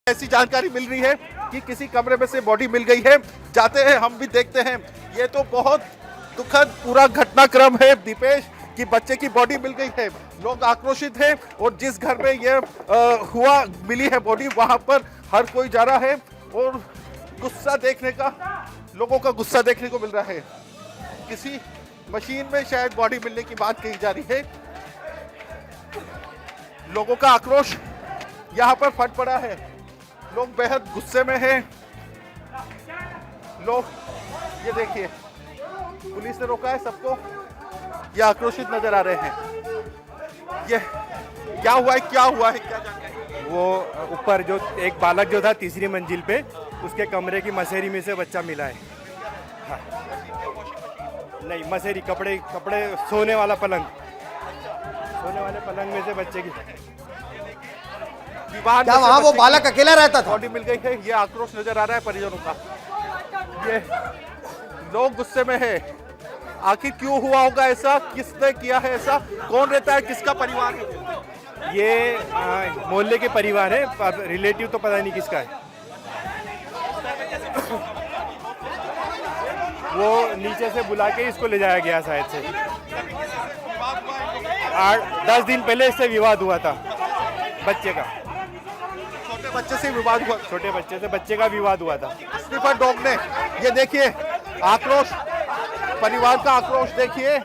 ऐसी जानकारी मिल रही है कि किसी कमरे में से बॉडी मिल गई है। जाते हैं, हम भी देखते हैं। ये तो बहुत दुखद पूरा घटनाक्रम है दीपेश, कि बच्चे की बॉडी मिल गई है, लोग आक्रोशित हैं और जिस घर में ये मिली है बॉडी, वहां पर हर कोई जा रहा है और गुस्सा देखने का, लोगों का गुस्सा देखने को मिल रहा है। किसी मशीन में शायद बॉडी मिलने की बात कही जा रही है। लोगों का आक्रोश यहाँ पर फट पड़ा है, लोग बेहद गुस्से में हैं। लोग, ये देखिए, पुलिस ने रोका है सबको, ये आक्रोशित नजर आ रहे हैं। ये क्या हुआ है, क्या हुआ है, क्या जानकारी? वो ऊपर जो एक बालक जो था तीसरी मंजिल पे, उसके कमरे की मसेरी में से बच्चा मिला है। हाँ। नहीं, मसेरी, कपड़े सोने वाले पलंग में से बच्चे की। क्या वहाँ वो बालक अकेला रहता था? बॉडी मिल गई है, ये आक्रोश नजर आ रहा है परिजनों का। ये लोग गुस्से में है। आखिर क्यों हुआ होगा ऐसा, किसने किया है ऐसा, कौन रहता है, किसका परिवार है? ये मोहल्ले के परिवार है, रिलेटिव तो पता नहीं किसका है। वो नीचे से बुला के इसको ले जाया गया शायद से। 8-10 दिन पहले इससे विवाद हुआ था बच्चे का। छोटे बच्चे से विवाद हुआ? छोटे बच्चे से बच्चे का विवाद हुआ था। स्नीफर डॉग ने, ये देखिए आक्रोश, परिवार का आक्रोश देखिए।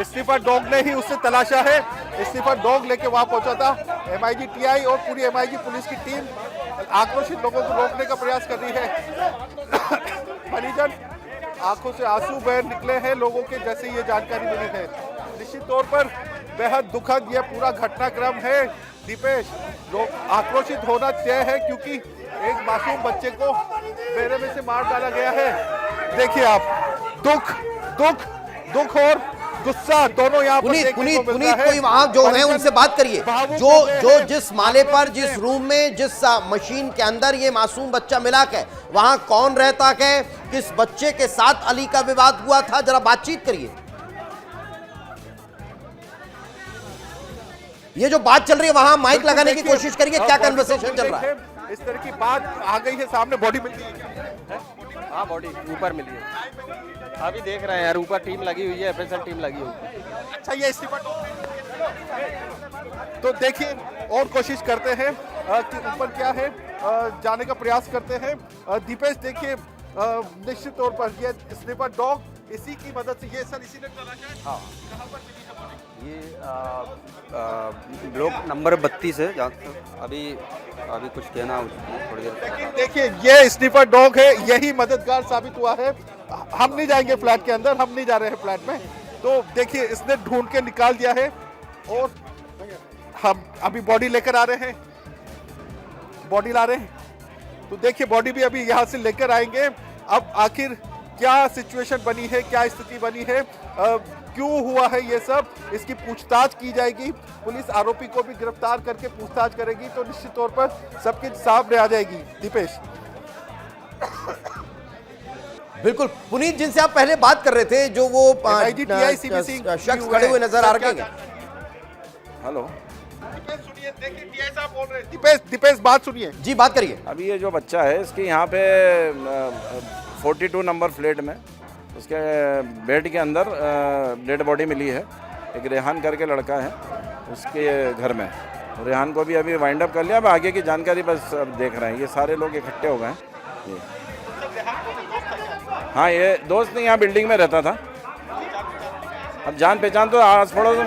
स्नीफर डॉग ने ही उससे तलाशा है। स्नीफर डॉग लेके वहां पहुंचा था। एमआईजी टीआई और पूरी एमआईजी पुलिस की टीम आक्रोशित लोगों को रोकने का प्रयास कर रही है। परिजन आंखों से आंसू बह निकले हैं लोगों के, जैसे ये जानकारी मिली है। निश्चित तौर पर बेहद दुखद यह पूरा घटनाक्रम है दीपेश। लोग आक्रोशित होना तय है, क्योंकि एक मासूम बच्चे को बेरे में से मार डाला गया है। देखिए आप, दुख और गुस्सा दोनों यहाँ पर देखने को मिल रहा है। कोई वहां जो है उनसे बात करिए, जो जिस माले पर, जिस रूम में, जिस मशीन के अंदर ये मासूम बच्चा मिला है, वहां कौन रहता है, किस बच्चे के साथ अली का विवाद हुआ था, जरा बातचीत करिए। ये जो बात चल रही है वहां माइक लगाने की कोशिश करिए, क्या कन्वर्सेशन चल रहा है? इस तरह की बात आ गई है सामने। बॉडी मिल गई है? हाँ, बॉडी ऊपर मिली है, अभी देख रहे हैं यार। ऊपर टीम लगी हुई है, एफएसएल टीम लगी हुई है। अच्छा, ये इस्तीफा तो देखिए, और कोशिश करते हैं कि ऊपर क्या है, जाने का प्रयास करते हैं। दीपेश देखिए, निश्चित तौर पर ये स्नीफर डॉग इसी की मदद से, ये सर इसी ने तलाशा है। हाँ, कहाँ पर मिली है बॉडी? ये ब्लॉक नंबर 32 है। अभी कुछ कहना थोड़ी देर। देखिए, ये स्नीफर डॉग है, यही मददगार साबित हुआ है। हम नहीं जाएंगे फ्लैट के अंदर, हम नहीं जा रहे हैं फ्लैट में। तो देखिए, इसने ढूंढ के निकाल दिया है और हम अभी बॉडी लेकर आ रहे हैं, बॉडी ला रहे हैं। तो देखिए, बॉडी भी अभी यहाँ से लेकर आएंगे। अब आखिर क्या सिचुएशन बनी है, क्या स्थिति बनी है, क्यों हुआ है ये सब, इसकी पूछताछ की जाएगी। पुलिस आरोपी को भी गिरफ्तार करके पूछताछ करेगी, तो निश्चित तौर पर सबके सामने आ जाएगी। दीपेश, बिल्कुल पुनीत, जिनसे आप पहले बात कर रहे थे, जो वो शख्स खड़े हुए नजर आ रहे हैं। हेलो, सुनिए, देखिए टीआई साहब बोल रहे हैं। दीपेश बात सुनिए जी, बात करिए। अभी ये जो बच्चा है, इसके यहाँ पे 42 नंबर फ्लैट में उसके बेड के अंदर डेड बॉडी मिली है। एक रेहान करके लड़का है उसके घर में। रेहान को भी अभी वाइंड अप कर लिया। अब आगे की जानकारी बस अब देख रहे हैं। ये सारे लोग इकट्ठे हो गए हैं। ये हाँ, ये दोस्त नहीं, यहाँ बिल्डिंग में रहता था। अब जान पहचान तो आस पड़ोस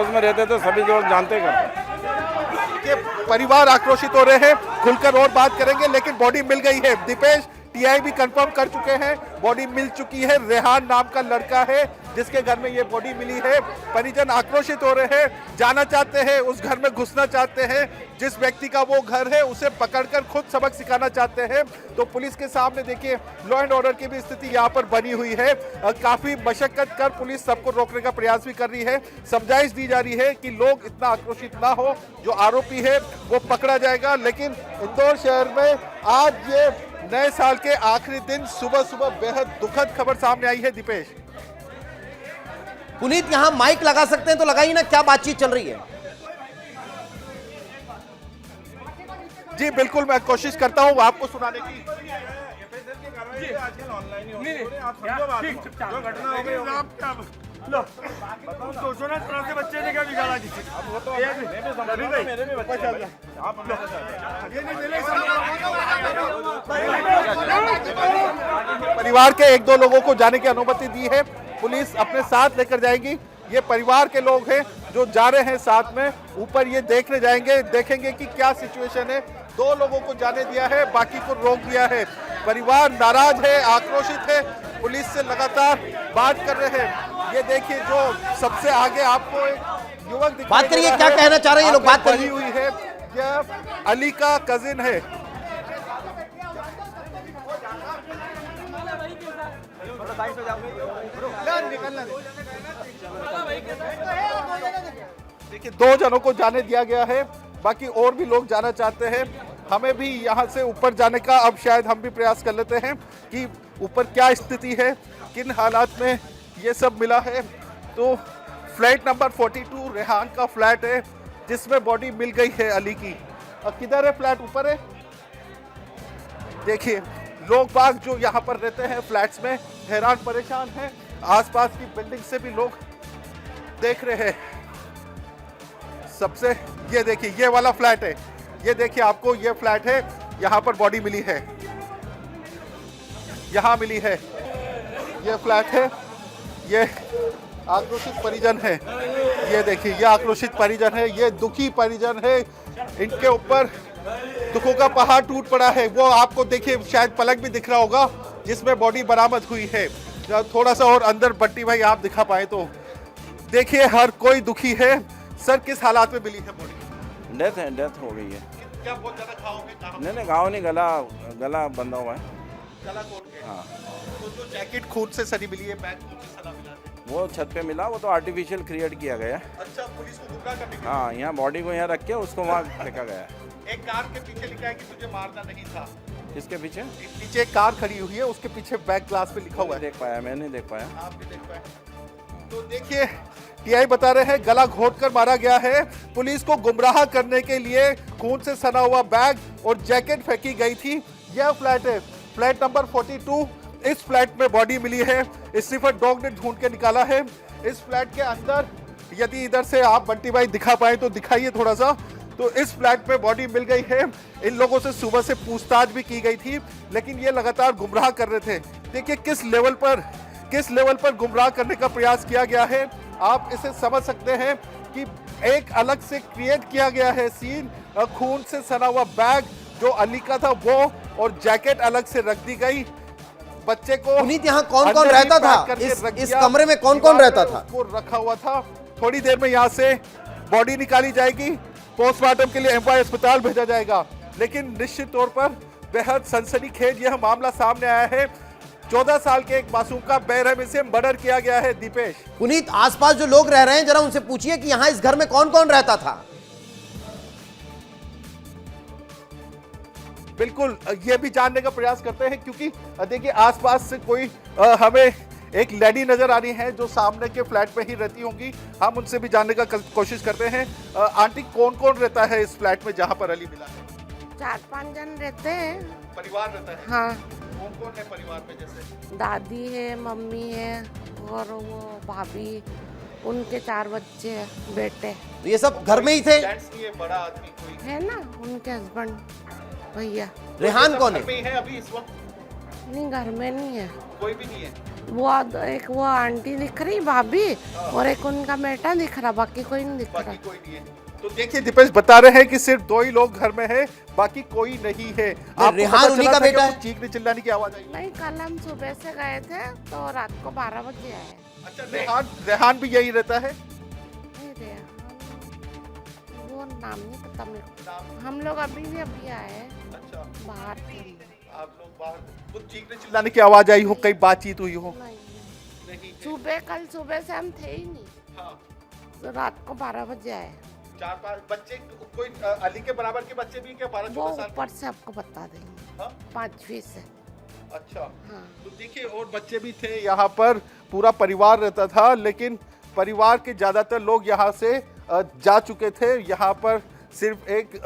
में रहते थे, सभी लोग जानते करते। परिवार आक्रोशित हो रहे हैं, खुलकर और बात करेंगे, लेकिन बॉडी मिल गई है। दीपेश, टीआई भी कंफर्म कर चुके हैं, बॉडी मिल चुकी है। रेहान नाम का लड़का है जिसके घर में ये बॉडी मिली है। परिजन आक्रोशित हो रहे हैं, जाना चाहते हैं, उस घर में घुसना चाहते हैं। जिस व्यक्ति का वो घर है, उसे पकड़कर खुद सबक सिखाना चाहते हैं। तो पुलिस के सामने देखिए, लॉ एंड ऑर्डर की भी स्थिति यहाँ पर बनी हुई है। काफी मशक्कत कर पुलिस सबको रोकने का प्रयास भी कर रही है। समझाइश दी जा रही है कि लोग इतना आक्रोशित ना हो, जो आरोपी है वो पकड़ा जाएगा। लेकिन इंदौर शहर में आज ये नए साल के आखिरी दिन सुबह बेहद दुखद खबर सामने आई है। दीपेश, पुनीत, यहां माइक लगा सकते हैं तो लगाइए ना, क्या बातचीत चल रही है? जी बिल्कुल, मैं कोशिश करता हूँ आपको सुनाने की। बच्चे ने क्या बिगाड़ा परिवार के एक दो लोगों को जाने की अनुमति दी है, पुलिस अपने साथ लेकर जाएगी। ये परिवार के लोग हैं जो जा रहे हैं साथ में, ऊपर ये देखने जाएंगे, देखेंगे कि क्या सिचुएशन है। 2 लोगों को जाने दिया है, बाकी को रोक दिया है। परिवार नाराज है, आक्रोशित है, पुलिस से लगातार बात कर रहे हैं। ये देखिए जो सबसे आगे आपको एक युवक दिखाई बात करिए, दे रहा क्या है, कहना चाह रहे हैं ये लोग, बात बनी करिए। हुई है, यह अली का कजिन है। देखिए 2 जनों को जाने दिया गया है, बाकी और भी लोग जाना चाहते हैं। हमें भी यहाँ से ऊपर जाने का अब शायद हम भी प्रयास कर लेते हैं कि ऊपर क्या स्थिति है, किन हालात में ये सब मिला है। तो फ्लैट नंबर 42 रेहान का फ्लैट है जिसमें बॉडी मिल गई है अली की। किधर है फ्लैट? ऊपर है। देखिए लोग बाग जो यहाँ पर रहते हैं फ्लैट्स में हैरान परेशान हैं। आसपास की बिल्डिंग से भी लोग देख रहे हैं। सबसे ये देखिए ये वाला फ्लैट है, ये देखिए आपको ये फ्लैट है, यहाँ पर बॉडी मिली है, यहाँ मिली है, ये फ्लैट है, ये आक्रोशित परिजन है। ये देखिए ये आक्रोशित परिजन है, ये दुखी परिजन है, इनके ऊपर दुखों का पहाड़ टूट पड़ा है। वो आपको देखिए शायद पलक भी दिख रहा होगा जिसमें बॉडी बरामद हुई है। थोड़ा सा और अंदर बट्टी भाई आप दिखा पाए तो देखिए हर कोई दुखी है। सर किस हालात में मिली है बॉडी? डेथ हो गई है। क्या बहुत ज्यादा घाव में? कहाँ? नहीं घाव नहीं, गला बंधा हुआ है। गला खोल के? हाँ। तो जो जैकेट खून से सनी मिली है, बैग खून से सना मिला है। वो छत पे मिला, वो तो आर्टिफिशियल क्रिएट किया गया है। अच्छा, पुलिस को गुमराह करने के लिए? हाँ, यहाँ बॉडी को यहाँ रख के उसको वहाँ फेंका गया है। एक कार के पीछे लिखा है कि तुझे मारना नहीं था। इसके पीछे पीछे एक कार खड़ी हुई है, उसके पीछे बैक ग्लास पे लिखा हुआ है। देख पाया, मैं नहीं देख पाया। आप भी देख पाए? तो देखिए टीआई बता रहे हैं गला घोंटकर मारा गया है। पुलिस को गुमराह करने के लिए खून से सना हुआ बैग और जैकेट फेंकी गई थी। यह फ्लैट है, फ्लैट नंबर 42। इस फ्लैट में बॉडी मिली है, स्निफर डॉग ने ढूंढ के निकाला है। इस फ्लैट के अंदर यदि इधर से आप बंटी भाई दिखा पाए तो दिखाइए थोड़ा सा। तो इस फ्लैट में बॉडी मिल गई है। इन लोगों से सुबह से पूछताछ भी की गई थी, लेकिन ये लगातार गुमराह कर रहे थे। देखिए किस लेवल पर गुमराह करने का प्रयास किया गया है। आप इसे समझ सकते हैं कि एक अलग से क्रिएट किया गया है सीन। खून से सना हुआ बैग जो अली का था वो, और जैकेट अलग से रख दी गई। बच्चे को पुनीत यहाँ कौन-कौन रहता था? इस कमरे में कौन-कौन रहता था? को रखा हुआ था। थोड़ी देर में यहाँ से बॉडी निकाली जाएगी, पोस्टमार्टम के लिए एमवाई अस्पताल भेजा जाएगा। लेकिन निश्चित तौर पर बेहद सनसनीखेज यह मामला सामने आया है। 14 साल के एक मासूम का बेरहमी से मर्डर किया गया है। दीपेश, पुनीत आसपास जो लोग रह रहे हैं जरा उनसे पूछिए कि यहाँ इस घर में कौन-कौन रहता था? बिल्कुल ये भी जानने का प्रयास करते हैं, क्योंकि देखिए आसपास से कोई हमें एक लेडी नजर आ रही है जो सामने के फ्लैट में ही रहती होंगी। हम उनसे भी जानने का कोशिश करते हैं। आंटी कौन कौन रहता है इस फ्लैट में जहाँ पर अली मिला है? 4-5 जन रहते हैं। परिवार रहता है? हाँ, कौन कौन है परिवार में? जैसे दादी है, मम्मी है और वो भाभी, उनके 4 बच्चे हैं, बेटे तो ये सब घर में ही थे? जेंट्स नहीं है, बड़ा आदमी कोई है ना, उनके हस्बैंड भैया। रेहान कौन घर में है? ही है अभी इस वक्त? नहीं, घर में नहीं है। कोई भी नहीं है? वो आंटी दिख रही, भाभी, और एक उनका बेटा दिख रहा, बाकी कोई नहीं दिख रहा। बाकी कोई नहीं है। तो देखिए दीपेश बता रहे हैं कि सिर्फ 2 ही लोग घर में हैं, बाकी कोई नहीं है। आपको रेहान पता उन्हीं चला का था कि बेटा वो है? चीखने चिल्लाने की आवाज आई? नहीं, कल हम सुबह से गए थे तो रात को 12 बजे आए। अच्छा, रेहान भी यही रहता है? नहीं रेहान, वो नाम नहीं पता मेरे को। हम लोग अभी आए हैं, अच्छा, बाहर थे हम लोग। आप लोग बाहर, वो चीखने चिल्लाने की आवाज आई हो, कई बातचीत हुई हो? नहीं, नहीं। कल सुबह से हम थे ही नहीं। हाँ। तो रात को 12 बजे आए। 4-5 बच्चे, कोई अली के बराबर के बच्चे भी क्या? 12-14 वो साल? ऊपर से आपको बता देंगे। हाँ? 5वीं से। अच्छा, हाँ। तो देखिए और बच्चे भी थे यहाँ पर, पूरा परिवार रहता था, लेकिन परिवार के ज्यादातर लोग यहाँ से जा चुके थे। यहाँ पर सिर्फ एक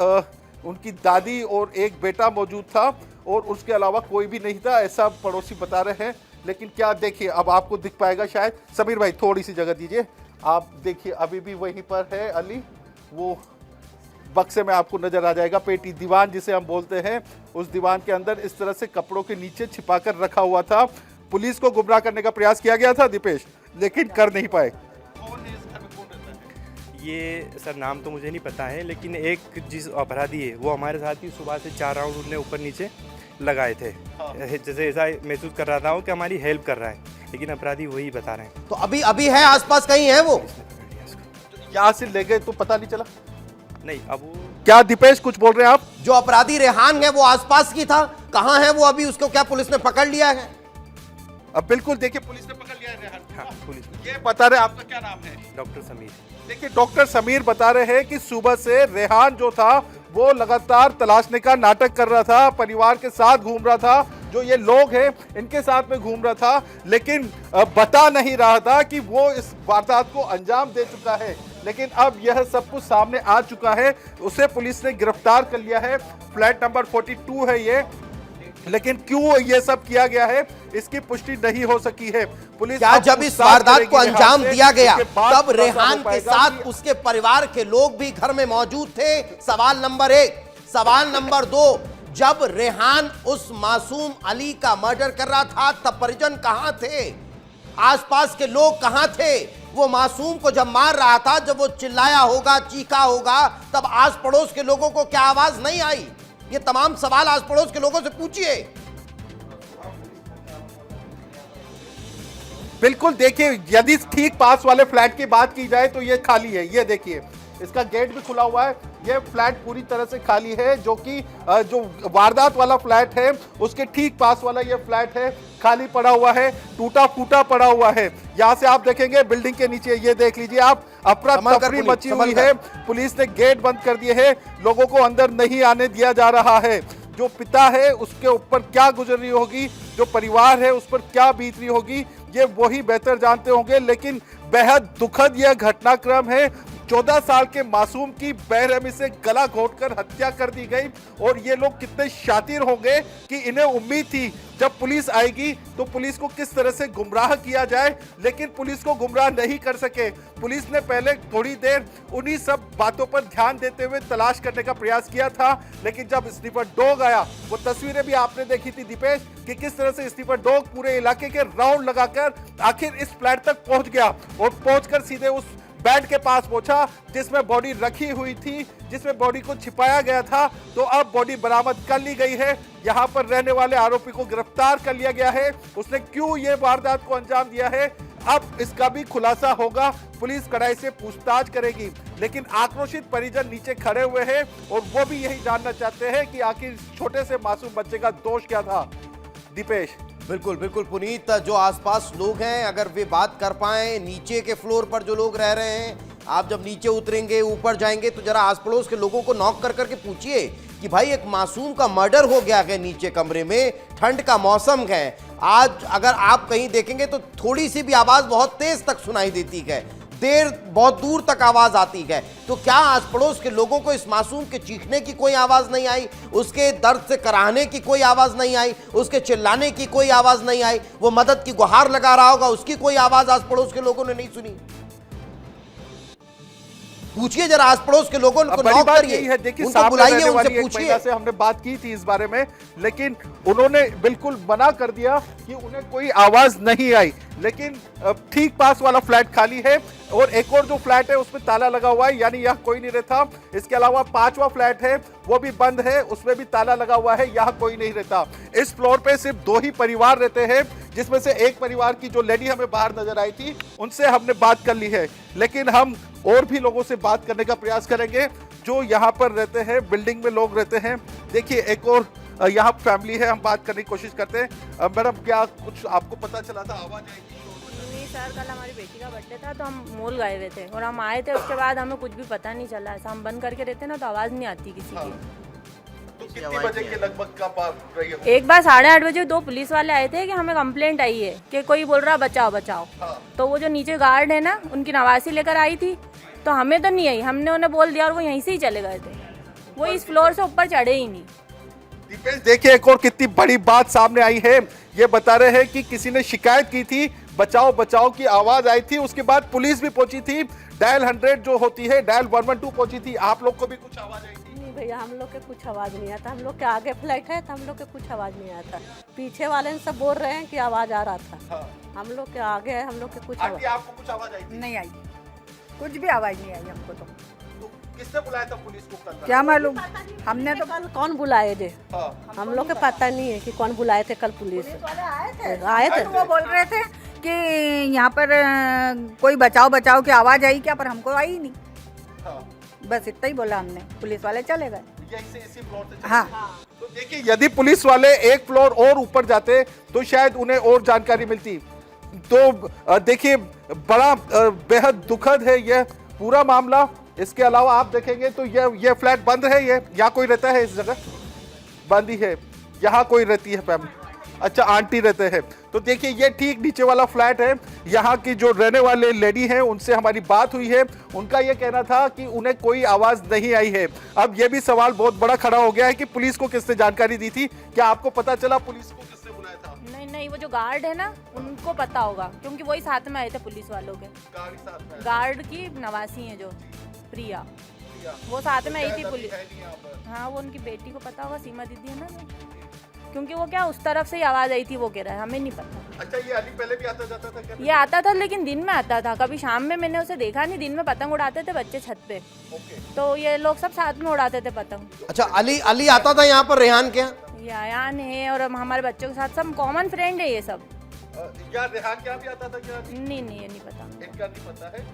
उनकी दादी और एक बेटा मौजूद था और उसके अलावा कोई भी नहीं था, ऐसा पड़ोसी बता रहे हैं। लेकिन क्या देखिए, अब आपको दिख पाएगा शायद, समीर भाई थोड़ी सी जगह दीजिए, आप देखिए अभी भी वहीं पर है अली, वो बक्से में आपको नजर आ जाएगा। पेटी दीवान जिसे हम बोलते हैं, उस दीवान के अंदर इस तरह से कपड़ों के नीचे छिपाकर रखा हुआ था। पुलिस को गुमराह करने का प्रयास किया गया था दीपेश, लेकिन कर नहीं पाए। ये सर नाम तो मुझे नहीं पता है, लेकिन एक जिस अपराधी है वो हमारे साथ ही सुबह से 4 राउंड उनने ऊपर नीचे लगाए थे। जैसे ऐसा महसूस कर रहा था वो कि हमारी हेल्प कर रहा है, लेकिन अपराधी वही बता रहे हैं। तो अभी है आसपास कहीं है वो? यहाँ से ले गए तो पता नहीं चला। नहीं, अब वो क्या दीपेश कुछ बोल रहे हैं आप? जो अपराधी रेहान है वो आसपास की था, कहाँ है वो अभी? उसको क्या पुलिस ने पकड़ लिया है? अब बिल्कुल देखिए, पुलिस ने पकड़ लिया है रेहान। हाँ, पुलिस ने। ये बता रहे, आपका क्या नाम है? डॉक्टर समीर। देखिए डॉक्टर समीर बता रहे हैं कि सुबह से रेहान जो था वो लगातार तलाशने का नाटक कर रहा था, परिवार के साथ घूम रहा था, जो ये लोग हैं इनके साथ में घूम रहा था, लेकिन बता नहीं रहा था कि वो इस वारदात को अंजाम दे चुका है। लेकिन अब यह सब कुछ सामने आ चुका है, उसे पुलिस ने गिरफ्तार कर लिया है। फ्लैट नंबर 42 है ये, लेकिन क्यों ये सब किया गया है इसकी पुष्टि नहीं हो सकी है। पुलिस क्या जब इस वारदात को अंजाम दिया गया तब रेहान के साथ उसके परिवार के लोग भी घर में मौजूद थे? सवाल नंबर 1। सवाल नंबर 2, जब रेहान उस मासूम अली का मर्डर कर रहा था तब परिजन कहां थे? आसपास के लोग कहां थे? वो मासूम को जब मार रहा था, जब वो चिल्लाया होगा, चीखा होगा, तब आस पड़ोस के लोगों को क्या आवाज नहीं आई? ये तमाम सवाल आस पड़ोस के लोगों से पूछिए। बिल्कुल देखिए, यदि ठीक पास वाले फ्लैट की बात की जाए तो ये खाली है। ये देखिए, इसका गेट भी खुला हुआ है, ये फ्लैट पूरी तरह से खाली है। जो कि जो वारदात वाला फ्लैट है उसके ठीक पास वाला ये फ्लैट है, खाली पड़ा हुआ है, टूटा फूटा पड़ा हुआ है। यहाँ से आप देखेंगे बिल्डिंग के नीचे, ये देख लीजिए आप, अफरा तफरी मची हुई है। पुलिस ने गेट बंद कर दिए हैं, लोगों को अंदर नहीं आने दिया जा रहा है। जो पिता है उसके ऊपर क्या गुजर रही होगी, जो परिवार है उस पर क्या बीत रही होगी, ये वही बेहतर जानते होंगे। लेकिन बेहद दुखद यह घटनाक्रम है। 14 साल के मासूम की बेरहमी से गला घोंटकर हत्या कर दी गई। और ये लोग कितने शातिर होंगे कि इन्हें उम्मीद थी जब पुलिस आएगी तो पुलिस को किस तरह से गुमराह किया जाए, लेकिन पुलिस को गुमराह नहीं कर सके। पुलिस ने पहले थोड़ी देर उन्हीं सब बातों पर ध्यान देते हुए तलाश करने का प्रयास किया था, लेकिन जब स्नीपर डॉग आया, वो तस्वीरें भी आपने देखी थी दीपेश, कि किस तरह से स्नीपर डॉग पूरे इलाके के राउंड लगाकर आखिर इस फ्लैट तक पहुंच गया और पहुंचकर सीधे उस बेड के पास पहुंचा जिसमें बॉडी रखी हुई थी, जिसमें बॉडी को छिपाया गया था। तो अब बॉडी बरामद कर ली गई है, यहां पर रहने वाले आरोपी को गिरफ्तार कर लिया गया है। उसने क्यों ये वारदात को अंजाम दिया है, अब इसका भी खुलासा होगा। पुलिस कड़ाई से पूछताछ करेगी, लेकिन आक्रोशित परिजन नीचे खड़े हुए हैं और वो भी यही जानना चाहते हैं कि आखिर छोटे से मासूम बच्चे का दोष क्या था। दीपेश। बिल्कुल बिल्कुल पुनीत, जो आसपास लोग हैं अगर वे बात कर पाएं, नीचे के फ्लोर पर जो लोग रह रहे हैं, आप जब नीचे उतरेंगे, ऊपर जाएंगे तो जरा आस पड़ोस के लोगों को नॉक कर करके पूछिए कि भाई एक मासूम का मर्डर हो गया है नीचे कमरे में, ठंड का मौसम है। आज अगर आप कहीं देखेंगे तो थोड़ी सी भी आवाज बहुत तेज तक सुनाई देती है, बहुत दूर तक आवाज आती है। तो क्या आस पड़ोस के लोगों को इस मासूम के चीखने की कोई आवाज नहीं आई, उसके दर्द से कराहने की कोई आवाज नहीं आई, उसके चिल्लाने की कोई आवाज नहीं आई, वो मदद की गुहार लगा रहा होगा, उसकी कोई आवाज आस पड़ोस के लोगों ने नहीं सुनी? पूछिए जरा आस पड़ोस के लोगों को, नॉक करिए, उनको बुलाइए, उनसे पूछिए। से हमने बात की थी इस बारे में, लेकिन उन्होंने बिल्कुल मना कर दिया कि उन्हें कोई आवाज नहीं आई। लेकिन ठीक पास वाला फ्लैट खाली है और एक और जो फ्लैट है उसमें ताला लगा हुआ है, यानी यहाँ कोई नहीं रहता। इसके अलावा 5वां फ्लैट है वो भी बंद है, उसमें भी ताला लगा हुआ है, यहाँ कोई नहीं रहता। इस फ्लोर पे सिर्फ 2 ही परिवार रहते हैं, जिसमें से एक परिवार की जो लेडी हमें बाहर नजर आई थी उनसे हमने बात कर ली है। लेकिन हम और भी लोगों से बात करने का प्रयास करेंगे जो यहाँ पर रहते हैं, बिल्डिंग में लोग रहते हैं। देखिए एक और यहाँ फैमिली है, हम बात करने की कोशिश करते हैं। मैडम क्या कुछ आपको पता चला था? आवाज आएगी? नहीं सर, कल हमारी बेटी का बर्थडे था तो हम मॉल गए हुए थे और हम आए थे, उसके बाद हमें कुछ भी पता नहीं चला। ऐसा हम बंद करके रहते ना तो आवाज़ नहीं आती किसी की। तो कितने बजे के लगभग का बात रही है? एक बार 8:30 बजे 2 पुलिस वाले आए थे कि हमें कंप्लेंट आई है कि कोई बोल रहा बचाओ बचाओ। तो वो जो नीचे गार्ड है ना, उनकी नवासी लेकर आई थी, तो हमें तो नहीं आई, हमने उन्हें बोल दिया और वो यहीं से ही चले गए थे। वो इस फ्लोर से ऊपर चढ़े ही नहीं। दीपेश देखिए एक और कितनी बड़ी बात सामने आई है। ये बता रहे हैं कि किसी ने शिकायत की थी, बचाओ बचाओ की आवाज आई थी, उसके बाद पुलिस भी पहुंची थी, डायल 100 जो होती है डायल 112 पहुंची थी। आप लोग को भी कुछ आवाज आई थी? नहीं भैया, हम लोग के कुछ आवाज नहीं आता। हम लोग के आगे फ्लैट है तो हम लोग के कुछ आवाज नहीं आता। पीछे वाले ने सब बोल रहे हैं कि आवाज आ रहा था। हाँ। हम लोग के आगे है, हम लोग के कुछ आंटी आपको कुछ आवाज आई थी? नहीं आई, कुछ भी आवाज नहीं आई हमको। तो किसने बुलाया था पुलिस को कल? क्या मालूम, हमने तो कल कौन बुलाए थे? हाँ। हम लोग के पता नहीं है कि कौन बुलाए थे कल। पुलिस आए थे। तो वो बोल रहे थे कि यहाँ पर कोई बचाओ बचाओ की आवाज आई क्या, पर हमको आई ही नहीं। हाँ। बस इतना ही बोला हमने, पुलिस वाले चले गए। यहीं से इसी फ्लोर से? हाँ। तो देखिए यदि पुलिस वाले एक फ्लोर और ऊपर जाते तो शायद उन्हें और जानकारी मिलती। तो देखिए बड़ा बेहद दुखद है यह पूरा मामला। इसके अलावा आप देखेंगे तो यह फ्लैट बंद है। ये यहाँ कोई रहता है? इस जगह बंद ही है। यहाँ कोई रहती है फैमिली? अच्छा, आंटी रहते हैं। तो देखिए ये ठीक नीचे वाला फ्लैट है। यहाँ की जो रहने वाले लेडी हैं उनसे हमारी बात हुई है। उनका ये कहना था कि उन्हें कोई आवाज नहीं आई है। अब ये भी सवाल बहुत बड़ा खड़ा हो गया है कि पुलिस को किसने जानकारी दी थी? क्या आपको पता चला पुलिस को किसने बुलाया था? नहीं, वो जो गार्ड है ना उनको पता होगा, क्योंकि वही साथ में आए थे पुलिस वालों के। गार्ड की नवासी है जो प्रिया, वो साथ में आई थी पुलिस। हाँ, वो उनकी बेटी को पता होगा, सीमा दीदी है ना, क्योंकि वो क्या उस तरफ से ही आवाज आई थी, वो कह रहा है, हमें नहीं पता। अच्छा, ये अली पहले भी आता जाता था क्या? ये आता था लेकिन दिन में आता था, कभी शाम में मैंने उसे देखा नहीं। दिन में पतंग उड़ाते थे बच्चे छत पे, तो ये लोग सब साथ में उड़ाते थे पतंग। अच्छा, अली आता था यहाँ पर रेहान के यहाँ? ये आयान है और हमारे बच्चों के साथ सब कॉमन फ्रेंड है ये सब। यार रेहान क्या भी आता था क्या? नहीं, ये नहीं पता। इनका नहीं पता है,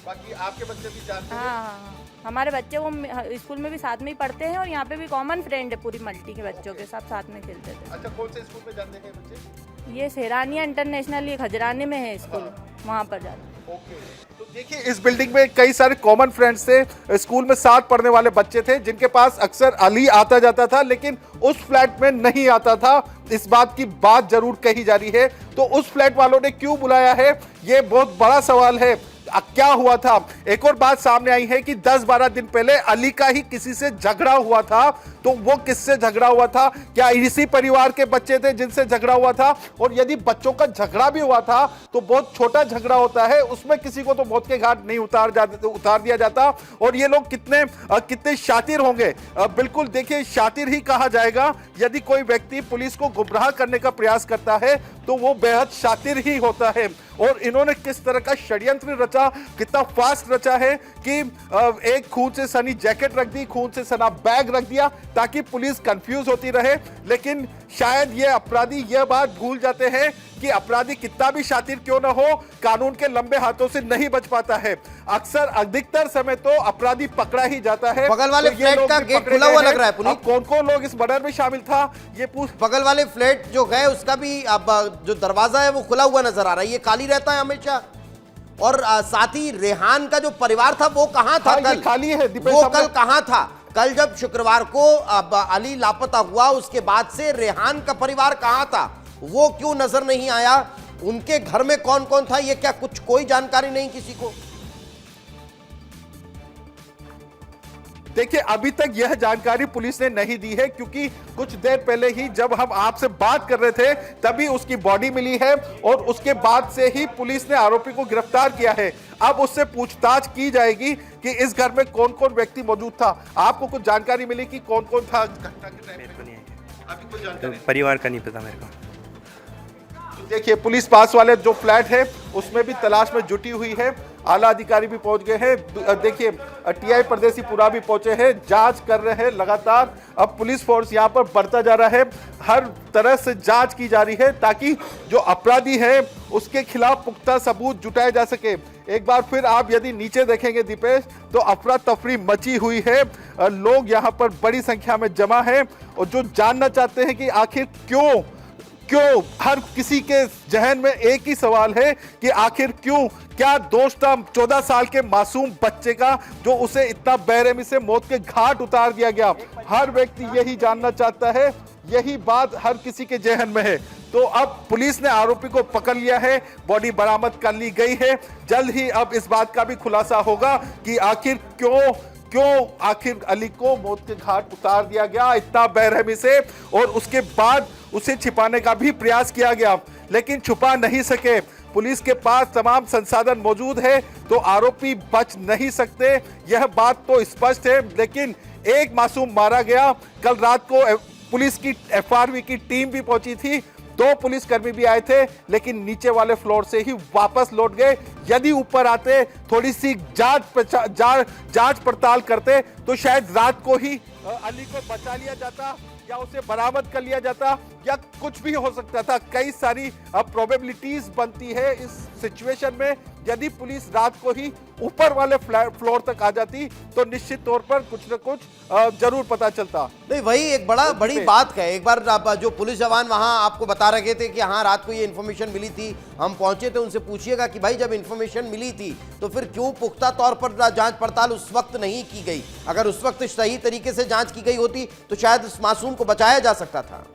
बाकी आपके बच्चे भी जानते हैं? हाँ, हमारे बच्चे वो स्कूल में भी साथ में ही पढ़ते हैं और यहाँ पे भी कॉमन फ्रेंड है पूरी मल्टी के बच्चों के, सब साथ में खेलते थे। अच्छा, कौन से स्कूल में जाते हैं बच्चे? ये सेरानिया इंटरनेशनल, ये खजराने में है स्कूल, वहाँ पर जाते। ओके, तो देखिए इस बिल्डिंग में कई सारे कॉमन फ्रेंड्स थे। स्कूल में साथ पढ़ने वाले बच्चे थे जिनके पास अक्सर अली आता जाता था, लेकिन उस फ्लैट में नहीं आता था। इस बात की बात जरूर कही जा रही है। तो उस फ्लैट वालों ने क्यों बुलाया है, ये बहुत बड़ा सवाल है। क्या हुआ था? एक और बात सामने आई है कि 10-12 दिन पहले अली का ही किसी से झगड़ा हुआ था। तो वो किससे झगड़ा हुआ था? क्या इसी परिवार के बच्चे थे जिनसे झगड़ा हुआ था? और यदि बच्चों का झगड़ा भी हुआ था तो बहुत छोटा झगड़ा होता है, उसमें किसी को तो मौत के घाट नहीं उतार दिया जाता। और ये लोग कितने शातिर होंगे। बिल्कुल देखिए, शातिर ही कहा जाएगा। यदि कोई व्यक्ति पुलिस को गुमराह करने का प्रयास करता है तो वो बेहद शातिर ही होता है। और इन्होंने किस तरह का षड्यंत्र रचा, कितना फास्ट रचा है कि एक खून से सनी जैकेट रख दी, खून से सना बैग रख दिया ताकि पुलिस कंफ्यूज होती रहे। लेकिन शायद ये अपराधी यह बात भूल जाते हैं कि अपराधी कितना भी शातिर क्यों ना हो, कानून के लंबे हाथों से नहीं बच पाता है। अक्सर अधिकतर समय तो अपराधी पकड़ा ही जाता है। बगल वाले तो ये फ्लैट लोग का भी गेट पकड़े खुला गए हुआ हैं। लग रहा है पुनीत। अब कौन-कौन लोग इस मर्डर में शामिल था ये पूछ। बगल वाले फ्लैट जो गए उसका भी अब जो दरवाजा है वो खुला हुआ नजर आ रहा है। ये खाली रहता है हमेशा। और साथ ही रेहान का जो परिवार था वो कहाँ था? हाँ, कल खाली है। वो कल कहाँ था? कल जब शुक्रवार को अब अली लापता हुआ उसके बाद से रेहान का परिवार कहाँ था? वो क्यों नजर नहीं आया? उनके घर में कौन कौन था? ये क्या कुछ कोई जानकारी नहीं किसी को? देखिए अभी तक यह जानकारी पुलिस ने नहीं दी है, क्योंकि कुछ देर पहले ही जब हम आपसे बात कर रहे थे तभी उसकी बॉडी मिली है और उसके बाद से ही पुलिस ने आरोपी को गिरफ्तार किया है। अब उससे पूछताछ की जाएगी कि इस घर में कौन कौन व्यक्ति मौजूद था। आपको कुछ जानकारी मिली कि कौन कौन था घटना के टाइम मेरे को नहीं है, अभी कोई जानकारी तो परिवार का नहीं पता मेरे को। देखिए पुलिस पास वाले जो फ्लैट है उसमें भी तलाश में जुटी हुई है। आला अधिकारी भी पहुंच गए हैं। देखिए टीआई परदेसीपुरा भी पहुंचे हैं, जांच कर रहे हैं लगातार। अब पुलिस फोर्स यहां पर बढ़ता जा रहा है, हर तरह से जांच की जा रही है ताकि जो अपराधी है उसके खिलाफ पुख्ता सबूत जुटाए जा सके। एक बार फिर आप यदि नीचे देखेंगे दीपेश तो अफरा तफरी मची हुई है। लोग यहां पर बड़ी संख्या में जमा है और जो जानना चाहते हैं कि आखिर क्यों हर किसी के जहन में एक ही सवाल है कि आखिर क्यों, क्या दोष था 14 साल के मासूम बच्चे का जो उसे इतना बेरहमी से मौत के घाट उतार दिया गया। हर व्यक्ति यही जानना चाहता है, यही बात हर किसी के जहन में है। तो अब पुलिस ने आरोपी को पकड़ लिया है, बॉडी बरामद कर ली गई है। जल्द ही अब इस बात का भी खुलासा होगा कि आखिर क्यों आखिर अली को मौत के घाट उतार दिया गया इतना बेरहमी से, और उसके बाद उसे छिपाने का भी प्रयास किया गया लेकिन छुपा नहीं सके। पुलिस के पास तमाम संसाधन मौजूद है तो आरोपी बच नहीं सकते, यह बात तो स्पष्ट है। लेकिन एक मासूम मारा गया। कल रात को पुलिस की एफआरवी की टीम भी पहुंची थी, 2 पुलिसकर्मी भी आए थे लेकिन नीचे वाले फ्लोर से ही वापस लौट गए। यदि ऊपर आते, थोड़ी सी जांच पड़ताल करते तो शायद रात को ही अली को बचा लिया जाता या उसे बरामद कर लिया जाता या कुछ भी हो सकता था। कई सारी प्रोबेबिलिटीज बनती है इस सिचुएशन में। यदि पुलिस रात को ही ऊपर वाले फ्लोर तक आ जाती तो निश्चित तौर पर कुछ न कुछ जरूर पता चलता। नहीं, वही एक बड़ी बात है। एक बार जो पुलिस जवान वहां आपको बता रहे थे कि हाँ रात को ये इन्फॉर्मेशन मिली थी, हम पहुंचे थे, उनसे पूछिएगा कि भाई जब इन्फॉर्मेशन मिली थी तो फिर क्यों पुख्ता तौर पर जांच पड़ताल उस वक्त नहीं की गई। अगर उस वक्त सही तरीके से जांच की गई होती तो शायद उस मासूम को बचाया जा सकता था।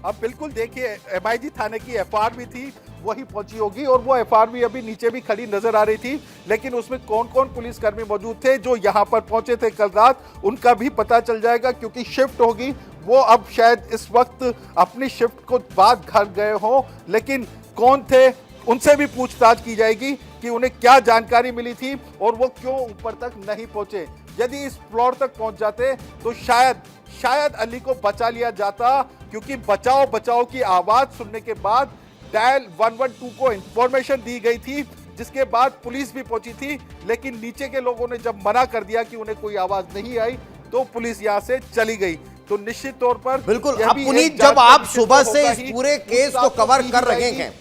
अब बिल्कुल देखिए, MIG थाने की एफआरवी थी, वही पहुंची होगी और वो एफआरवी अभी नीचे भी खड़ी नजर आ रही थी। लेकिन उसमें कौन कौन पुलिसकर्मी मौजूद थे जो यहां पर पहुंचे थे कल रात, उनका भी पता चल जाएगा क्योंकि शिफ्ट होगी। वो अब शायद इस वक्त अपनी शिफ्ट को बाद घर गए हों, लेकिन कौन थे उनसे भी पूछताछ की जाएगी कि उन्हें क्या जानकारी मिली थी और वो क्यों ऊपर तक नहीं पहुंचे। यदि इस फ्लोर तक पहुंच जाते तो शायद अली को बचा लिया जाता, क्योंकि बचाओ की आवाज सुनने के बाद डायल 112 को इंफॉर्मेशन दी गई थी, जिसके बाद पुलिस भी पहुंची थी। लेकिन नीचे के लोगों ने जब मना कर दिया कि उन्हें कोई आवाज नहीं आई तो पुलिस यहां से चली गई। तो निश्चित तौर पर बिल्कुल। अब पुनीत, जब आप सुबह से इस पूरे केस को कवर कर रहे हैं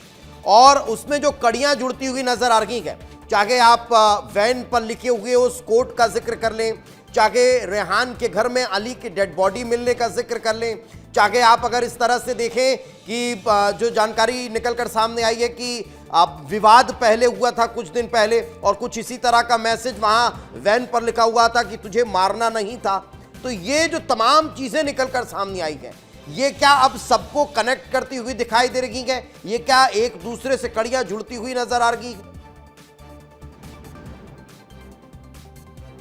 और उसमें जो कड़ियां जुड़ती हुई नजर आ रही हैं, चाहे आप वैन पर लिखे हुए उस कोट का जिक्र कर लें, चाहे रेहान के घर में अली की डेड बॉडी मिलने का जिक्र कर लें, चाहे आप अगर इस तरह से देखें कि जो जानकारी निकलकर सामने आई है कि विवाद पहले हुआ था कुछ दिन पहले और कुछ इसी तरह का मैसेज वहां वैन पर लिखा हुआ था कि तुझे मारना नहीं था। तो ये जो तमाम चीजें निकलकर सामने आई हैं, ये क्या अब सबको कनेक्ट करती हुई दिखाई दे रही है? ये क्या एक दूसरे से कड़ियां जुड़ती हुई नजर आ रही है?